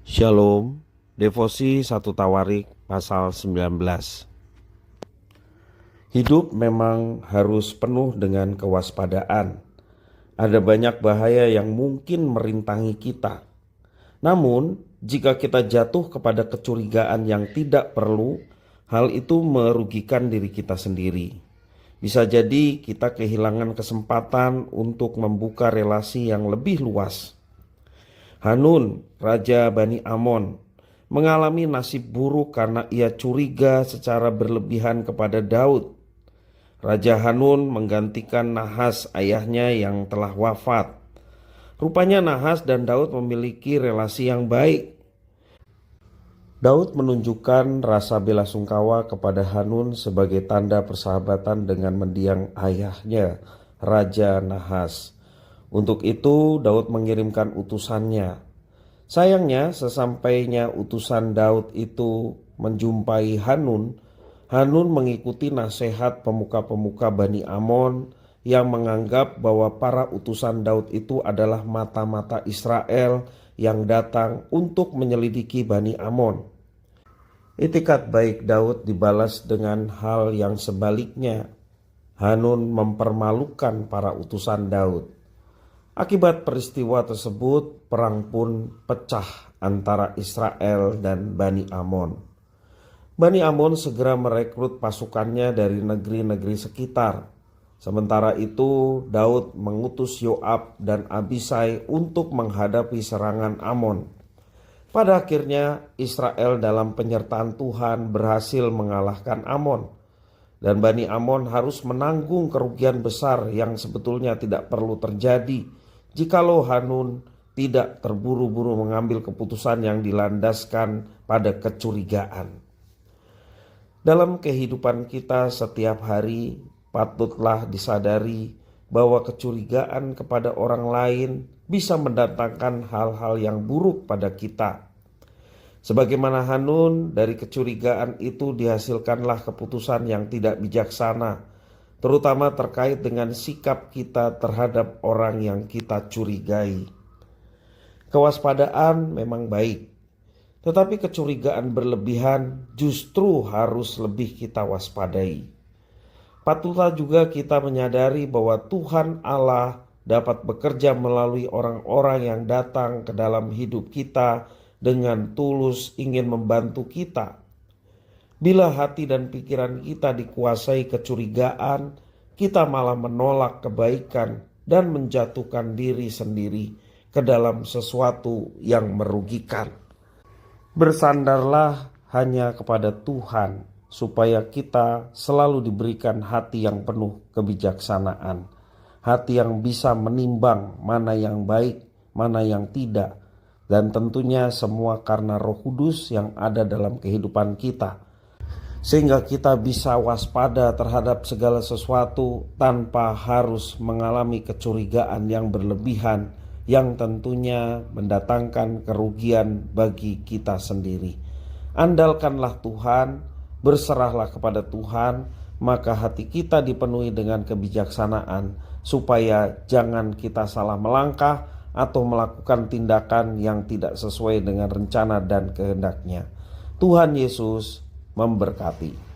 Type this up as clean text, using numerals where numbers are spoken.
Shalom, Devosi 1 Tawarik pasal 19. Hidup memang harus penuh dengan kewaspadaan. Ada banyak bahaya yang mungkin merintangi kita. Namun, jika kita jatuh kepada kecurigaan yang tidak perlu, hal itu merugikan diri kita sendiri. Bisa jadi kita kehilangan kesempatan untuk membuka relasi yang lebih luas. Hanun, raja Bani Amon, mengalami nasib buruk karena ia curiga secara berlebihan kepada Daud. Raja Hanun menggantikan Nahas, ayahnya yang telah wafat. Rupanya Nahas dan Daud memiliki relasi yang baik. Daud menunjukkan rasa belasungkawa kepada Hanun sebagai tanda persahabatan dengan mendiang ayahnya, Raja Nahas. Untuk itu Daud mengirimkan utusannya. Sayangnya sesampainya utusan Daud itu menjumpai Hanun, Hanun mengikuti nasihat pemuka-pemuka Bani Amon yang menganggap bahwa para utusan Daud itu adalah mata-mata Israel yang datang untuk menyelidiki Bani Amon. Itikat baik Daud dibalas dengan hal yang sebaliknya. Hanun mempermalukan para utusan Daud. Akibat peristiwa tersebut, perang pun pecah antara Israel dan Bani Amon. Bani Amon segera merekrut pasukannya dari negeri-negeri sekitar. Sementara itu, Daud mengutus Yoab dan Abisai untuk menghadapi serangan Amon. Pada akhirnya, Israel dalam penyertaan Tuhan berhasil mengalahkan Amon. Dan Bani Amon harus menanggung kerugian besar yang sebetulnya tidak perlu terjadi jikalau Hanun tidak terburu-buru mengambil keputusan yang dilandaskan pada kecurigaan. Dalam kehidupan kita setiap hari patutlah disadari bahwa kecurigaan kepada orang lain bisa mendatangkan hal-hal yang buruk pada kita. Sebagaimana Hanun, dari kecurigaan itu dihasilkanlah keputusan yang tidak bijaksana, terutama terkait dengan sikap kita terhadap orang yang kita curigai. Kewaspadaan memang baik, tetapi kecurigaan berlebihan justru harus lebih kita waspadai. Patutlah juga kita menyadari bahwa Tuhan Allah dapat bekerja melalui orang-orang yang datang ke dalam hidup kita dengan tulus ingin membantu kita. Bila hati dan pikiran kita dikuasai kecurigaan, kita malah menolak kebaikan dan menjatuhkan diri sendiri ke dalam sesuatu yang merugikan. Bersandarlah hanya kepada Tuhan, supaya kita selalu diberikan hati yang penuh kebijaksanaan, hati yang bisa menimbang mana yang baik, mana yang tidak, dan tentunya semua karena Roh Kudus yang ada dalam kehidupan kita. Sehingga kita bisa waspada terhadap segala sesuatu tanpa harus mengalami kecurigaan yang berlebihan yang tentunya mendatangkan kerugian bagi kita sendiri. Andalkanlah Tuhan, berserahlah kepada Tuhan, maka hati kita dipenuhi dengan kebijaksanaan supaya jangan kita salah melangkah atau melakukan tindakan yang tidak sesuai dengan rencana dan kehendaknya. Tuhan Yesus memberkati.